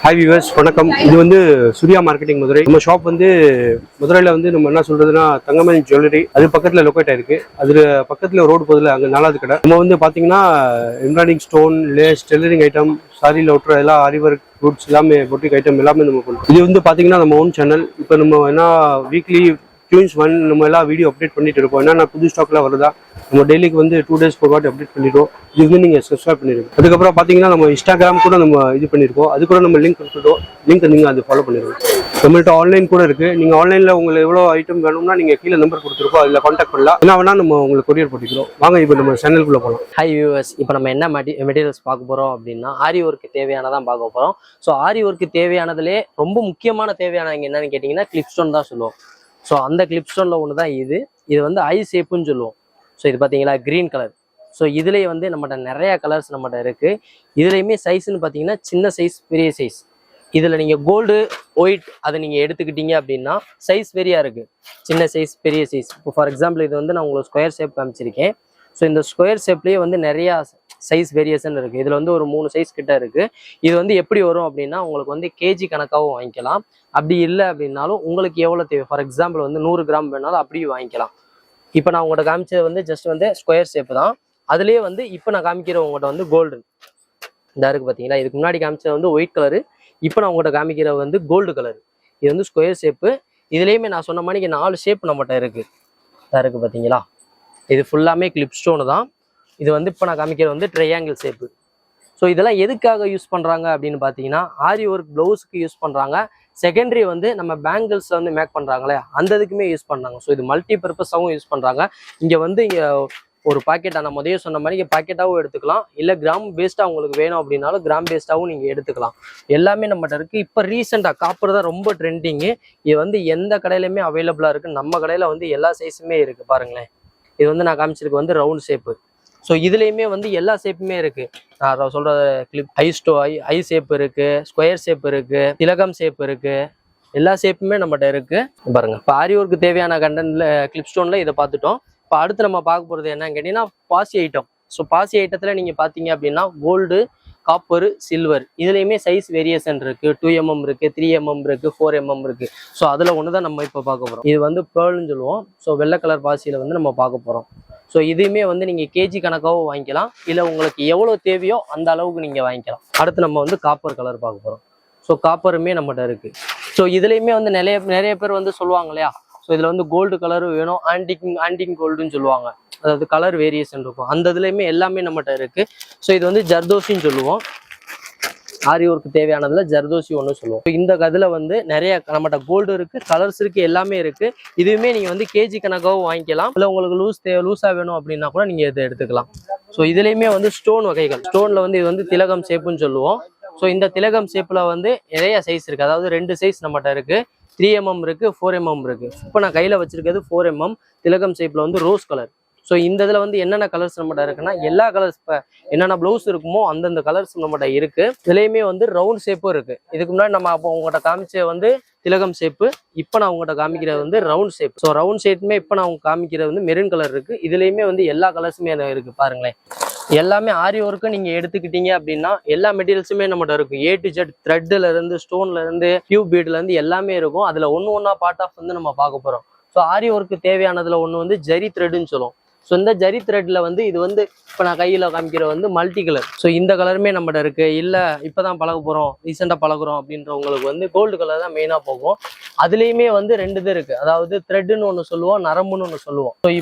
Hi viewers வணக்கம். இது வந்து சூர்யா மார்க்கெட்டிங் மதுரை. நம்ம ஷாப் வந்து மதுரையில் வந்து நம்ம என்ன சொல்றதுன்னா தங்கமணி ஜுவல்லரி அது பக்கத்தில் லொக்கேட் ஆயிருக்கு. அது பக்கத்தில் ரோடு போதில் அங்கே 4வது கடை. நம்ம வந்து பார்த்தீங்கன்னா embroidering stone, lace, tailoring item, sari லவுட்ரு எல்லாம் ஆரிவர்க் குட்ஸ் எல்லாமே பொட்டிக் ஐட்டம் எல்லாமே நம்ம பண்ணுறோம். இது வந்து பார்த்தீங்கன்னா நம்ம ஓன் சேனல். இப்போ நம்ம என்ன வீக்லி டியூன்ஸ் நம்ம எல்லாம் வீடியோ அப்டேட் பண்ணிட்டு இருக்கோம். என்னென்ன புது ஸ்டாக்லாம் வருதா நம்ம டெய்லிக்கு வந்து 2 days ஒரு வாட்டி அப்டேட் பண்ணிடுவோம். இது வந்து நீங்கள் சப்ஸ்கிரைப் பண்ணிடுங்க. அதுக்கப்புறம் பார்த்தீங்கன்னா நம்ம இன்ஸ்டாகிராம் கூட நம்ம இது பண்ணியிருக்கோம். அது கூட நம்ம லிங்க் கொடுத்துட்டோம். லிங்க் நீங்கள் அது ஃபாலோ பண்ணிடுவோம். நம்மள்ட்ட ஆன்லைன் கூட இருக்குது. நீங்கள் ஆன்லைனில் உங்களுக்கு எவ்வளோ ஐட்டம் வேணும்னா நீங்கள் கீழே நம்பர் கொடுத்துருக்கோம். அதில் கான்டாக்ட் பண்ணலாம். என்ன வேணால் நம்ம உங்களுக்கு கொரியர் போட்டிக்கிறோம். வாங்க இப்போ நம்ம சேனலுக்குள்ளே போகலாம். ஹை வியூவர்ஸ், இப்போ நம்ம என்ன மெட்டீரியல்ஸ் பார்க்க போகிறோம் அப்படின்னா ஆரி ஒர்க்கு தேவையானதான் பார்க்க போகிறோம். ஸோ ஆரி ஒர்க்கு தேவையானதுலேயே ரொம்ப முக்கியமான தேவையானவங்க என்னன்னு கேட்டிங்கன்னா கிளிப் ஸ்டோன் தான் சொல்லுவோம். ஸோ அந்த கிளிப் ஸ்டோனில் ஒன்று தான் இது வந்து ஐ ஷேப்புன்னு சொல்லுவோம். ஸோ இது பார்த்தீங்களா க்ரீன் கலர். ஸோ இதுலேயே வந்து நம்மகிட்ட நிறைய கலர்ஸ் நம்மகிட்ட இருக்குது. இதுலேயுமே சைஸ்ன்னு பார்த்தீங்கன்னா சின்ன சைஸ், பெரிய சைஸ். இதில் நீங்கள் கோல்டு, ஒயிட் அதை நீங்கள் எடுத்துக்கிட்டீங்க அப்படின்னா சைஸ் வெரியாக இருக்குது. சின்ன சைஸ், பெரிய சைஸ். இப்போ ஃபார் எக்ஸாம்பிள் இது வந்து நான் உங்களுக்கு ஸ்கொயர் ஷேப் காமிச்சிருக்கேன். ஸோ இந்த ஸ்கொயர் ஷேப்லேயே வந்து நிறையா சைஸ் வேரியேஷன் இருக்குது. இதில் வந்து ஒரு 3 சைஸ் கிட்ட இருக்குது. இது வந்து எப்படி வரும் அப்படின்னா உங்களுக்கு வந்து கேஜி கணக்காகவும் வாங்கிக்கலாம். அப்படி இல்லை அப்படின்னாலும் உங்களுக்கு எவ்வளோ தேவை, ஃபார் எக்ஸாம்பிள் வந்து 100 கிராம் வேணாலும் அப்படியும் வாங்கிக்கலாம். இப்போ நான் உங்கள்கிட்ட காமிச்சது வந்து ஜஸ்ட் வந்து ஸ்கொயர் ஷேப்பு தான். அதுலேயே வந்து இப்போ நான் காமிக்கிற உங்கள்கிட்ட வந்து கோல்டு இந்த இருக்குது பார்த்தீங்களா. இதுக்கு முன்னாடி காமிச்சது வந்து ஒயிட் கலரு. இப்போ நான் உங்கள்கிட்ட காமிக்கிற வந்து கோல்டு கலரு. இது வந்து ஸ்கொயர் ஷேப்பு. இதுலேயுமே நான் சொன்ன மாதிரி 4 ஷேப் நம்மகிட்ட இருக்குது. இதாக இருக்குது பார்த்தீங்களா. இது ஃபுல்லாமே கிளிப் ஸ்டோனு தான். இது வந்து இப்போ நான் காமிக்கிறது வந்து ட்ரையாங்கிள் ஷேப்பு. ஸோ இதெல்லாம் எதுக்காக யூஸ் பண்ணுறாங்க அப்படின்னு பார்த்தீங்கன்னா ஆரி ஒர்க் ப்ளவுஸுக்கு யூஸ் பண்ணுறாங்க. செகண்டரி வந்து நம்ம பேங்கிள்ஸில் வந்து மேக் பண்ணுறாங்களே அந்த இதுக்குமே யூஸ் பண்ணுறாங்க. ஸோ இது மல்டி பர்பஸாகவும் யூஸ் பண்ணுறாங்க. இங்கே வந்து இங்கே ஒரு பாக்கெட்டாக நான் முதல்ல சொன்ன மாதிரி இங்கே பாக்கெட்டாகவும் எடுத்துக்கலாம். இல்லை கிராம் பேஸ்டாக உங்களுக்கு வேணும் அப்படின்னாலும் கிராம் பேஸ்டாகவும் நீங்கள் எடுத்துக்கலாம். எல்லாமே நம்மகிட்ட இருக்குது. இப்போ ரீசெண்டாக காப்பர் தான் ரொம்ப ட்ரெண்டிங்கு. இது வந்து எந்த கடையிலுமே அவைலபிளாக இருக்குது. நம்ம கடையில் வந்து எல்லா சைஸுமே இருக்குது. பாருங்களேன், இது வந்து நான் காமிச்சிருக்கு வந்து ரவுண்ட் ஷேப்பு. ஸோ இதுலேயுமே வந்து எல்லா ஷேப்புமே இருக்குது. நான் சொல்கிற கிளிப் ஐ ஷேப் இருக்குது, ஸ்கொயர் ஷேப் இருக்குது, திலகம் ஷேப் இருக்குது. எல்லா ஷேப்புமே நம்மகிட்ட இருக்குது. பாருங்கள், இப்போ ஆரி ஒர்க்கு தேவையான கண்டென்ட்ல கிளிப் ஸ்டோனில் இதை பார்த்துட்டோம். இப்போ அடுத்து நம்ம பார்க்க போகிறது என்னன்னு கேட்டிங்கன்னா பாசி ஐட்டம். ஸோ பாசி ஐட்டத்தில் நீங்கள் பார்த்தீங்க அப்படின்னா கோல்டு, காப்பரு, சில்வர் இதுலேயுமே சைஸ் வேரியேஷன் இருக்குது. 2 mm இருக்குது, 3 mm இருக்குது, 4 mm இருக்குது. ஸோ அதில் ஒன்று தான் நம்ம இப்போ பார்க்க போகிறோம். இது வந்து பேர்ல்னு சொல்லுவோம். ஸோ வெள்ளை கலர் பாசியில் வந்து நம்ம பார்க்க போகிறோம். ஸோ இதுவுமே வந்து நீங்கள் கேஜி கணக்காகவும் வாங்கிக்கலாம். இல்லை உங்களுக்கு எவ்வளோ தேவையோ அந்த அளவுக்கு நீங்கள் வாங்கிக்கலாம். அடுத்து நம்ம வந்து காப்பர் கலர் பார்க்க போகிறோம். ஸோ காப்பருமே நம்மகிட்ட இருக்குது. ஸோ இதுலேயுமே வந்து நிறைய பேர் வந்து சொல்லுவாங்க இல்லையா. ஸோ இதில் வந்து கோல்டு கலரு வேணும், ஆன்டிக் கோல்டுன்னு சொல்லுவாங்க. அதாவது கலர் வேரியேஷன் இருக்கும். அந்த இதுலேயுமே எல்லாமே நம்மகிட்ட இருக்குது. ஸோ இது வந்து ஜர்தோசின்னு சொல்லுவோம். ஆரி ஒர்க்கு தேவையானதுல ஜர்தோசி ஒன்று சொல்லுவோம். இந்த கதில் வந்து நிறைய நம்மகிட்ட கோல்டு இருக்குது, கலர்ஸ் இருக்குது, எல்லாமே இருக்குது. இதுவுமே நீங்கள் வந்து கேஜி கணக்காகவும் வாங்கிக்கலாம். இல்லை உங்களுக்கு லூஸாக வேணும் அப்படின்னா கூட நீங்கள் இதை எடுத்துக்கலாம். ஸோ இதுலேயுமே வந்து ஸ்டோன் வகைகள். ஸ்டோனில் வந்து இது வந்து திலகம் ஷேப்புன்னு சொல்லுவோம். ஸோ இந்த திலகம் ஷேப்பில் வந்து நிறைய சைஸ் இருக்குது. அதாவது 2 சைஸ் நம்மகிட்ட இருக்குது. 3 mm இருக்குது, 4 mm இருக்குது. இப்போ நான் கையில் வச்சிருக்கிறது 4 mm திலகம் ஷேப்பில் வந்து ரோஸ் கலர். ஸோ இந்த இதில் வந்து என்னென்ன கலர்ஸ் நம்மகிட்ட இருக்குன்னா எல்லா கலர்ஸ் இப்போ என்னென்ன ப்ளவுஸ் இருக்குமோ அந்தந்த கலர்ஸ் நம்மகிட்ட இருக்குது. இதுலேயுமே வந்து ரவுண்ட் ஷேப்பும் இருக்குது. இதுக்கு முன்னாடி நம்ம அப்போ உங்கள்கிட்ட காமிச்ச வந்து திலகம் ஷேப்பு. இப்போ நான் உங்கள்கிட்ட காமிக்கிறது வந்து ரவுண்ட் ஷேப். ஸோ ரவுண்ட் ஷேப்புமே இப்போ நான் காமிக்கிறது வந்து மெரூன் கலர் இருக்குது. இதுலேயுமே வந்து எல்லா கலர்ஸுமே இருக்குது. பாருங்களேன், எல்லாமே ஆரி ஒர்க்கு நீங்கள் எடுத்துக்கிட்டீங்க அப்படின்னா எல்லா மெட்டீரியல்ஸுமே நம்மகிட்ட இருக்கும். A to Z, த்ரெட்லேருந்து ஸ்டோன்லேருந்து டியூப் பீட்லேருந்து எல்லாமே இருக்கும். அதில் ஒன்றா பார்ட் ஆஃப் வந்து நம்ம பார்க்க போகிறோம். ஸோ ஆரி ஒர்க்கு தேவையானதில் ஒன்று வந்து ஜரி த்ரெட்டுன்னு சொல்லுவோம். ஸோ இந்த ஜரி த்ரெட்டில் வந்து இது வந்து இப்போ நான் கையில் காமிக்கிற வந்து மல்டி கலர். ஸோ இந்த கலருமே நம்மகிட்ட இருக்குது. இல்லை இப்போ தான் பழக போகிறோம், ரீசெண்டாக பழகுறோம் அப்படின்றவங்களுக்கு வந்து கோல்டு கலர் தான் மெயினாக போகும். அதுலேயுமே வந்து 2 இது இருக்குது. அதாவது த்ரெட்டுன்னு ஒன்று சொல்லுவோம், நரம்புன்னு ஒன்று சொல்லுவோம். ஸோ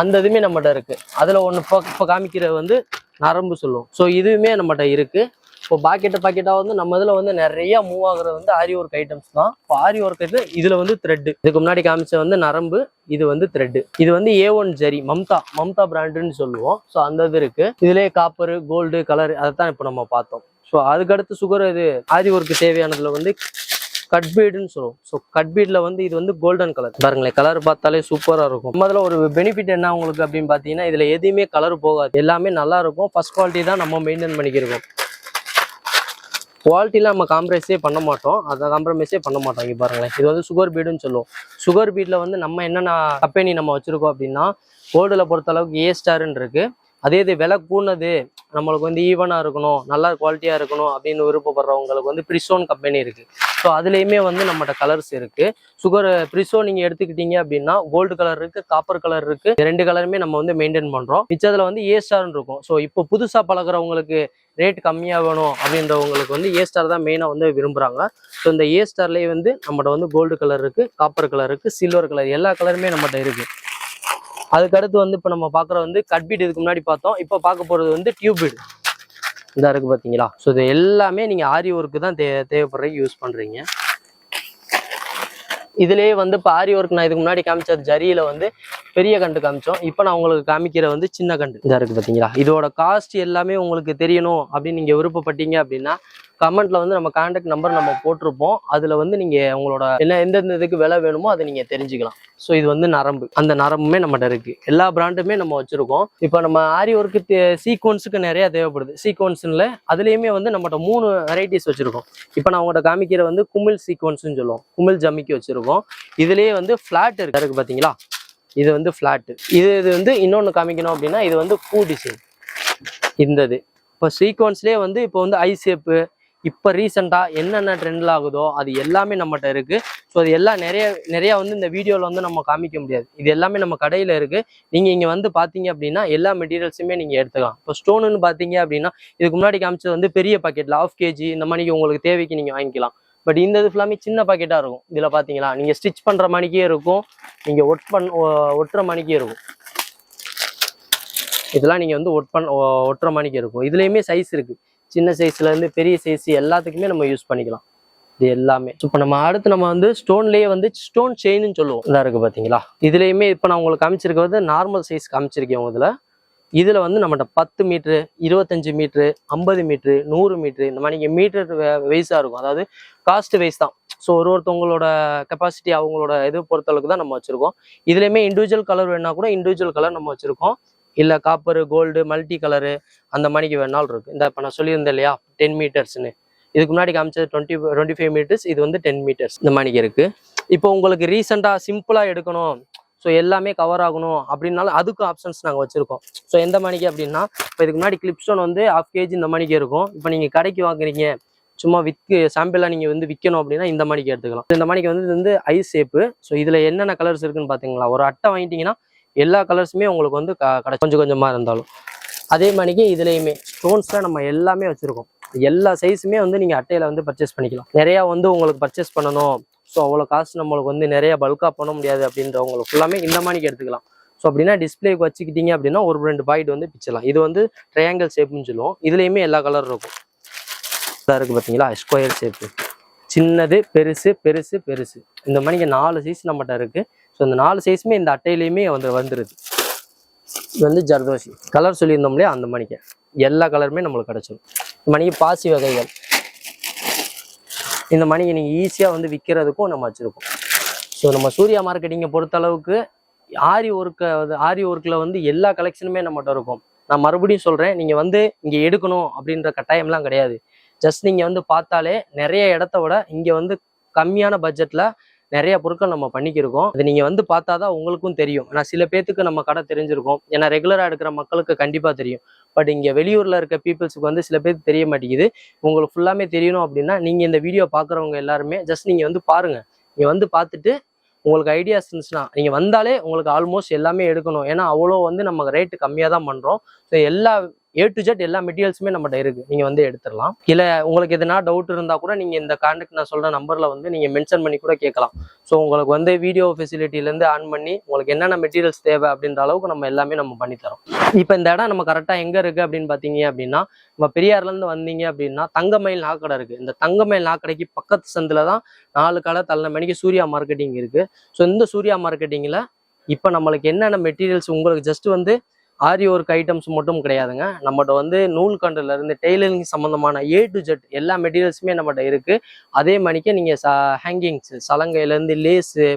அந்த இதுவுமே நம்மகிட்ட இருக்குது. அதில் ஒன்று இப்போ காமிக்கிறது வந்து நரம்பு சொல்லுவோம். ஸோ இதுவுமே நம்மகிட்ட இருக்குது. இப்போ பாக்கெட்டாக வந்து நம்ம இதில் வந்து நிறைய மூவ் ஆகுறது வந்து ஆரி ஒர்க் ஐட்டம்ஸ் தான். இப்போ ஆரி ஒர்க் இதில் வந்து த்ரெட்டு. இதுக்கு முன்னாடி காமிச்ச வந்து நரம்பு, இது வந்து த்ரெட்டு. இது வந்து A1 ஜரி, மம்தா பிராண்டுன்னு சொல்லுவோம். ஸோ அந்த இது இருக்குது. இதுலேயே காப்பரு, கோல்டு, கலர் அதை தான் இப்போ நம்ம பார்த்தோம். ஸோ அதுக்கடுத்து சுகர் இது ஆரி ஒர்க்கு தேவையானதில் வந்து கட் பீடுன்னு சொல்லுவோம். ஸோ கட் பீடில் வந்து இது வந்து கோல்டன் கலர். பாருங்களேன், கலர் பார்த்தாலே சூப்பராக இருக்கும். நம்ம அதில் ஒரு பெனிஃபிட் என்ன உங்களுக்கு அப்படின்னு பார்த்தீங்கன்னா இதில் எதுவுமே கலர் போகாது. எல்லாமே நல்லா இருக்கும். ஃபர்ஸ்ட் குவாலிட்டி தான் நம்ம மெயின்டைன் பண்ணிக்கிறோம். குவாலிட்டியில் நம்ம காம்ப்ரமைஸே பண்ண மாட்டோம். இங்கே பாருங்களேன், இது வந்து சுகர் பீடுன்னு சொல்லுவோம். சுகர் பீடில் வந்து நம்ம என்னென்ன கம்பெனி நம்ம வச்சுருக்கோம் அப்படின்னா கோல்டில் பொறுத்த அளவுக்கு A ஸ்டார்ன்னு இருக்குது. அதே இது விலை கூடது நம்மளுக்கு வந்து ஈவனாக இருக்கணும், நல்லா குவாலிட்டியாக இருக்கணும் அப்படின்னு விருப்பப்படுறவங்களுக்கு வந்து பிரிசோன் கம்பெனி இருக்குது. ஸோ அதுலேயுமே வந்து நம்மகிட்ட கலர்ஸ் இருக்குது. சுகர் பிரிசோ நீங்கள் எடுத்துக்கிட்டீங்க அப்படின்னா கோல்டு கலர் இருக்குது, காப்பர் கலர் இருக்குது. இந்த 2 கலருமே நம்ம வந்து மெயின்டைன் பண்ணுறோம். மிச்சத்தில் வந்து ஏ ஸ்டார்னு இருக்கும். ஸோ இப்போ புதுசாக பழகிறவங்களுக்கு ரேட் கம்மியாக வேணும் அப்படின்றவங்களுக்கு வந்து ஏ ஸ்டார் தான் மெயினாக வந்து விரும்புகிறாங்க. ஸோ இந்த ஏ ஸ்டார்லேயே வந்து நம்மகிட்ட வந்து கோல்டு கலர் இருக்குது, காப்பர் கலர் இருக்குது, சில்வர் கலர், எல்லா கலருமே நம்மகிட்ட இருக்குது. அதுக்கடுத்து வந்து இப்போ நம்ம பார்க்குற வந்து கட் பீட் இதுக்கு முன்னாடி பார்த்தோம். இப்போ பார்க்க போகிறது வந்து டியூப் பீட். இந்த இருக்குது பார்த்தீங்களா? ஸோ இது எல்லாமே நீங்கள் ஆரி ஒர்க்கு தான் தேவைப்படுறதுக்கு யூஸ் பண்ணுறீங்க. இதுலேயே வந்து இப்போ ஆரி ஒர்க் நான் இதுக்கு முன்னாடி காமிச்சது ஜரியில் வந்து பெரிய கண்டு காமிச்சோம். இப்போ நான் உங்களுக்கு காமிக்கிற வந்து சின்ன கண்டு இதாக இருக்குது பார்த்தீங்களா? இதோட காஸ்ட் எல்லாமே உங்களுக்கு தெரியணும் அப்படின்னு நீங்கள் விருப்பப்பட்டீங்க அப்படின்னா கமெண்ட்ல வந்து நம்ம கான்டாக்ட் நம்பர் நம்ம போட்டிருப்போம். அதுல வந்து நீங்க உங்களோட எந்தெந்த இதுக்கு விலை வேணுமோ அதை நீங்க தெரிஞ்சுக்கலாம். ஸோ இது வந்து நரம்பு, அந்த நரம்புமே நம்மகிட்ட இருக்கு. எல்லா பிராண்டுமே நம்ம வச்சிருக்கோம். இப்போ நம்ம ஆரி ஒர்க்கு சீக்வன்ஸுக்கு நிறைய தேவைப்படுது. சீக்வன்ஸ்ல அதுலயுமே வந்து நம்மகிட்ட 3 வெரைட்டிஸ் வச்சிருக்கோம். இப்போ நான் உங்கள்கிட்ட காமிக்கிற வந்து குமிழ் சீக்வன்ஸ்ன்னு சொல்லுவோம், குமிழ் ஜமிக்கி வச்சிருக்கோம். இதுலயே வந்து ஃபிளாட் இருக்கு பாத்தீங்களா? இது வந்து ஃபிளாட். இது வந்து இன்னொன்று காமிக்கணும் அப்படின்னா இது வந்து பூ டிசைன். இந்தது இப்போ சீக்வன்ஸ்லேயே வந்து இப்போ வந்து ஐ ஷேப்பு, இப்போ ரீசெண்டாக என்னென்ன ட்ரெண்டில் ஆகுதோ அது எல்லாமே நம்மகிட்ட இருக்குது. ஸோ அது எல்லாம் நிறையா வந்து இந்த வீடியோவில் வந்து நம்ம காமிக்க முடியாது. இது எல்லாமே நம்ம கடையில் இருக்குது. நீங்கள் இங்கே வந்து பார்த்தீங்க அப்படின்னா எல்லா மெட்டீரியல்ஸுமே நீங்கள் எடுத்துக்கலாம். இப்போ ஸ்டோனுன்னு பார்த்தீங்க அப்படின்னா இதுக்கு முன்னாடி காமிச்சது வந்து பெரிய பாக்கெட்டில் 1/2 kg இந்த மாதிரி உங்களுக்கு தேவைக்கு நீங்கள் வாங்கிக்கலாம். பட் இந்த இது ஃபுல்லாமே சின்ன பாக்கெட்டாக இருக்கும். இதில் பார்த்தீங்களா நீங்கள் ஸ்டிச் பண்ணுற மணிக்கே இருக்கும், நீங்கள் ஒட்டுற மணிக்கே இருக்கும். இதெல்லாம் நீங்கள் வந்து ஒட்டுற மணிக்கு இருக்கும். இதுலேயுமே சைஸ் இருக்குது, சின்ன சைஸ்லேருந்து பெரிய சைஸ் எல்லாத்துக்குமே நம்ம யூஸ் பண்ணிக்கலாம். இது எல்லாமே இப்போ நம்ம அடுத்து நம்ம வந்து ஸ்டோன்லேயே வந்து ஸ்டோன் செயின்னு சொல்லுவோம். இதாக இருக்குது பார்த்தீங்களா? இதுலேயுமே இப்போ நான் உங்களுக்கு காமிச்சிருக்கிறது நார்மல் சைஸ் காமிச்சிருக்கேன். இதில் வந்து நம்மகிட்ட 10 மீட்ரு, 25 மீட்ரு, 50 மீட்ரு, 100 மீட்ரு இந்த மாதிரி மீட்டர் வைஸாக இருக்கும். அதாவது காஸ்ட் வைஸ் தான். ஸோ ஒருத்தவங்களோட கெப்பாசிட்டி அவங்களோட இது பொறுத்தளவுக்கு தான் நம்ம வச்சுருக்கோம். இதுலேயுமே இண்டிவிஜுவல் கலர் வேணா கூட இண்டிவிஜுவல் கலர் நம்ம வச்சுருக்கோம். இல்லை காப்பரு, கோல்டு, மல்டி கலரு அந்த மாதிரிக்கு வேணாலும் இருக்குது. இந்த இப்போ நான் சொல்லியிருந்தேன் இல்லையா 10 மீட்டர்ஸ்னு, இதுக்கு முன்னாடி காமிச்சது 25 மீட்டர்ஸ், இது வந்து 10 மீட்டர்ஸ் இந்த மாதிரிக்கு இருக்குது. இப்போ உங்களுக்கு ரீசெண்டாக சிம்பிளாக எடுக்கணும், ஸோ எல்லாமே கவர் ஆகணும் அப்படின்னாலும் அதுக்கும் ஆப்ஷன்ஸ் நாங்கள் வச்சுருக்கோம். ஸோ எந்த மணிக்கு அப்படின்னா இப்போ இதுக்கு முன்னாடி கிளிப் ஸ்டோன் வந்து 1/2 kg இந்த மணிக்கு இருக்கும். இப்போ நீங்கள் கடைக்கு வாங்குறீங்க, சும்மா சாம்பிளாக நீங்கள் வந்து விற்கணும் அப்படின்னா இந்த மணிக்கு எடுத்துக்கலாம். இந்த மணிக்கு வந்து இது வந்து ஐ ஷேப்பு. ஸோ இதில் என்னென்ன கலர்ஸ் இருக்குன்னு பார்த்தீங்களா? ஒரு அட்டை வாங்கிட்டீங்கன்னா எல்லா கலர்ஸுமே உங்களுக்கு வந்து கொஞ்சம் கொஞ்சமாக இருந்தாலும். அதே மாதிரிக்கு இதுலேயுமே ஸ்டோன்ஸில் நம்ம எல்லாமே வச்சுருக்கோம். எல்லா சைஸுமே வந்து நீங்கள் அட்டையில் வந்து பர்ச்சேஸ் பண்ணிக்கலாம். நிறையா வந்து உங்களுக்கு பர்ச்சேஸ் பண்ணணும், ஸோ அவ்வளோ காசு நம்மளுக்கு வந்து நிறைய பல்காக பண்ண முடியாது அப்படின்றவங்களுக்கு ஃபுல்லாமே இந்த மாதிரிக்கு எடுத்துக்கலாம். ஸோ அப்படின்னா டிஸ்பிளேக்கு வச்சுக்கிட்டீங்க அப்படின்னா ஒரு 2 பாயிண்ட் வந்து பிச்சிடலாம். இது வந்து ட்ரையாங்கிள் ஷேப்புன்னு சொல்லுவோம். இதுலேயுமே எல்லா கலர் இருக்கும். இதாக இருக்குது பார்த்தீங்களா? ஸ்கொயர் ஷேப்பு, சின்னது, பெருசு, பெருசு, பெருசு இந்த மாதிரிக்கு 4 சைஸ் நம்மகிட்ட இருக்குது. ஸோ இந்த 4 சைஸுமே இந்த அட்டையிலையுமே வந்துடுது. இது வந்து ஜர்தோசி கலர் சொல்லியிருந்தோம் இல்லையா, அந்த மணிக்கு எல்லா கலருமே நம்மளுக்கு கிடச்சிடும். இந்த மணிக்கு பாசி வகைகள், இந்த மணிக்கு நீங்கள் ஈஸியாக வந்து விற்கிறதுக்கும் நம்ம வச்சுருக்கோம். ஸோ நம்ம சூர்யா மார்க்கெட்டிங்கை பொறுத்தளவுக்கு ஆரி ஒர்க்கில் வந்து எல்லா கலெக்ஷனுமே நம்மகிட்ட இருக்கும். நான் மறுபடியும் சொல்கிறேன், நீங்கள் வந்து இங்கே எடுக்கணும் அப்படின்ற கட்டாயம்லாம் கிடையாது. ஜஸ்ட் நீங்கள் வந்து பார்த்தாலே நிறைய இடத்த விட இங்கே வந்து கம்மியான பட்ஜெட்டில் நிறைய பொருட்கள் நம்ம பண்ணிக்கிருக்கோம். அது நீங்கள் வந்து பார்த்தா தான் உங்களுக்கும் தெரியும். ஏன்னா சில பேத்துக்கு நம்ம கடை தெரிஞ்சிருக்கும், ஏன்னா ரெகுலராக எடுக்கிற மக்களுக்கு கண்டிப்பாக தெரியும். பட் இங்கே வெளியூரில் இருக்க பீப்புள்ஸுக்கு வந்து சில பேருக்கு தெரிய மாட்டேங்குது. உங்களுக்கு ஃபுல்லாமே தெரியணும் அப்படின்னா நீங்கள் இந்த வீடியோ பார்க்குறவங்க எல்லாருமே ஜஸ்ட் நீங்கள் வந்து பாருங்கள். நீங்கள் வந்து பார்த்துட்டு உங்களுக்கு ஐடியாஸ் இருந்துச்சுன்னா நீங்கள் வந்தாலே உங்களுக்கு ஆல்மோஸ்ட் எல்லாமே எடுக்கணும். ஏன்னா அவ்வளோ வந்து நம்ம ரேட்டு கம்மியாக தான் பண்ணுறோம். ஸோ எல்லா A to Z எல்லா மெட்டீரியல்ஸுமே நம்மகிட்ட இருக்குது. நீங்கள் வந்து எடுத்துடலாம். இல்லை உங்களுக்கு எதனா டவுட் இருந்தால் கூட நீங்கள் இந்த கான்டாக்ட் நான் சொல்கிற நம்பரில் வந்து நீங்கள் மென்ஷன் பண்ணி கூட கேட்கலாம். ஸோ உங்களுக்கு வந்து வீடியோ ஃபெசிலிட்டிலேருந்து ஆன் பண்ணி உங்களுக்கு என்னென்ன மெட்டீரியல்ஸ் தேவை அப்படின்ற அளவுக்கு நம்ம எல்லாமே நம்ம பண்ணித்தரோம். இப்போ இந்த இடம் நம்ம கரெக்டாக எங்கே இருக்குது அப்படின்னு பார்த்தீங்க அப்படின்னா, நம்ம பெரியார்லேருந்து வந்தீங்க அப்படின்னா தங்கமயில் நாக்கடை இருக்குது. இந்த தங்கமயில் நாக்கடைக்கு பக்கத்து சந்தில் தான் 4 கடை தள்ள மணிக்கு சூர்யா மார்க்கெட்டிங் இருக்குது. ஸோ இந்த சூர்யா மார்க்கெட்டிங்கில் இப்போ நம்மளுக்கு என்னென்ன மெட்டீரியல்ஸ் உங்களுக்கு ஜஸ்ட் வந்து ஆரி ஒர்க் ஐட்டம்ஸ் மட்டும் கிடையாதுங்க. நம்மகிட்ட வந்து நூல் இருந்து டெய்லரிங் சம்மந்தமான A to Z எல்லா மெட்டீரியல்ஸுமே நம்மகிட்ட இருக்குது. அதே மாதிரிக்கே நீங்கள் ஹேங்கிங்ஸு, சலங்கையிலேருந்து லேஸு,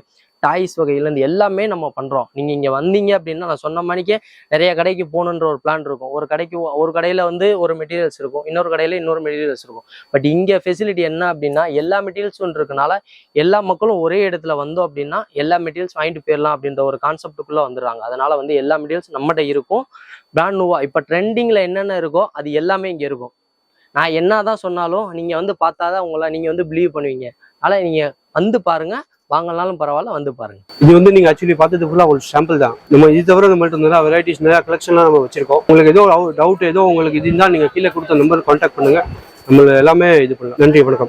டாய்ஸ் வகையிலேருந்து எல்லாமே நம்ம பண்ணுறோம். நீங்கள் இங்கே வந்தீங்க அப்படின்னா நான் சொன்ன மாதிரிக்கே நிறைய கடைக்கு போகணுன்ற ஒரு பிளான் இருக்கும். ஒரு கடையில் வந்து ஒரு மெட்டீரியல்ஸ் இருக்கும், இன்னொரு கடையில் இன்னொரு மெட்டீரியல்ஸ் இருக்கும். பட் இங்கே ஃபெசிலிட்டி என்ன அப்படின்னா எல்லா மெட்டீரியல்ஸும் இருக்கனால எல்லா மக்களும் ஒரே இடத்துல வந்தோம் அப்படின்னா எல்லா மெட்டீரியல்ஸ் வாங்கிட்டு போயிடலாம் அப்படின்ற ஒரு கான்செப்டுக்குள்ளே வந்துடுறாங்க. அதனால வந்து எல்லா மெட்டீரியல்ஸ் நம்மகிட்ட இருக்கும். பிராண்ட் நியூவா இப்போ ட்ரெண்டிங்கில் என்னென்ன இருக்கோ அது எல்லாமே இங்கே இருக்கும். நான் என்னதான் சொன்னாலும் நீங்க வந்து பார்த்தாதான் நீங்க வந்து பிலீவ் பண்ணுவீங்க. அதனால நீங்க வந்து பாருங்க, வாங்கலாலும் பரவாயில்ல, வந்து பாருங்க. இது வந்து நீங்க ஆக்சுவலி பார்த்தது ஃபுல்லா ஒரு சாம்பிள் தான். நம்ம இது தவிர நம்மள்ட்ட நிறைய வெரைட்டிஸ், நிறைய கலெக்ஷன்லாம் நம்ம வச்சிருக்கோம். உங்களுக்கு ஏதோ டவுட் ஏதோ உங்களுக்கு இது இருந்தால் நீங்க கீழே கொடுத்த நம்பர் கான்டாக்ட் பண்ணுங்க. நம்ம எல்லாமே இது பண்ணலாம். நன்றி, வணக்கம்.